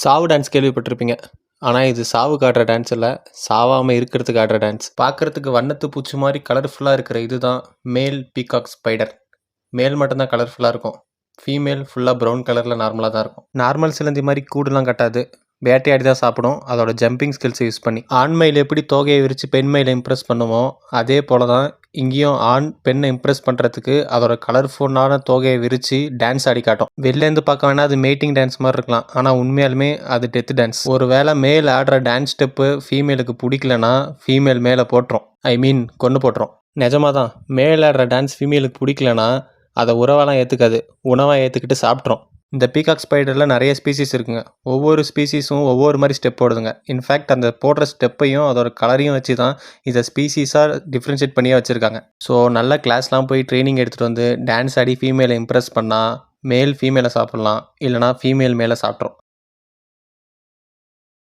சாவு டான்ஸ் கேள்விப்பட்டிருப்பீங்க. ஆனா, இது சாவு காட்டுற டான்ஸ் இல்ல. சாவாம இருக்கிறதுக்கு ஆடுற டான்ஸ். பார்க்கறதுக்கு வண்ணத்து பூச்சி மாரி கலர்ஃபுல்லா இருக்கிற இதுதான் மேல் பீகாக் ஸ்பைடர். மேல் மட்டும் தான் கலர்ஃபுல்லா இருக்கும். ஃபீமேல் ஃபுல்லா ப்ரவுன் கலர்ல நார்மலா தான் இருக்கும். நார்மல் சிலந்தி மாரி கூடுலாம் கட்டாது. வேட்டையாடி தான் சாப்பிடும். அதோட ஜம்பிங் ஸ்கில்ஸை யூஸ் பண்ணி. ஆண் மயில் எப்படி தோகையை விரிச்சு பெண் மயிலை இம்ப்ரெஸ் பண்ணுமோ, அதே போல தான் இங்கேயும் ஆண் பெண்ணை இம்ப்ரெஸ் பண்ணுறதுக்கு அதோட கலர்ஃபுல்லான தோகையை விரித்து டான்ஸ் ஆடி காட்டும். வெளிலேருந்து பார்க்க வேணா அது மேட்டிங் டான்ஸ் மாதிரி இருக்கலாம், ஆனால் உண்மையாலுமே அது டெத் டான்ஸ். ஒரு வேளை மேல் ஆடுற டான்ஸ் ஸ்டெப்பு ஃபீமேலுக்கு பிடிக்கலனா ஃபீமேல் மேலே போட்டுரும். கொன்று போட்டுரும். நிஜமாக தான், மேல் ஆடுற டான்ஸ் ஃபீமேலுக்கு பிடிக்கலனா அதை உறவெல்லாம் ஏற்றுக்காது, உணவாக ஏற்றுக்கிட்டு சாப்பிட்றோம். இந்த பீகாக் ஸ்பைடரில் நிறைய ஸ்பீசிஸ் இருக்குங்க. ஒவ்வொரு ஸ்பீசிஸும் ஒவ்வொரு மாதிரி ஸ்டெப் போடுதுங்க. இன்ஃபேக்ட் அந்த போடுற ஸ்டெப்பையும் அதோட கலரையும் வச்சு தான் இதை ஸ்பீசிஸாக டிஃப்ரென்ஷியேட் பண்ணியே வச்சுருக்காங்க. ஸோ நல்ல கிளாஸ்லாம் போய் ட்ரைனிங் எடுத்துகிட்டு வந்து டான்ஸ் ஆடி ஃபீமேலை இம்ப்ரெஸ் பண்ணால் மேல் ஃபீமேலை சாப்பிட்லாம், இல்லைனா ஃபீமேல் மேலே சாப்பிட்றோம்.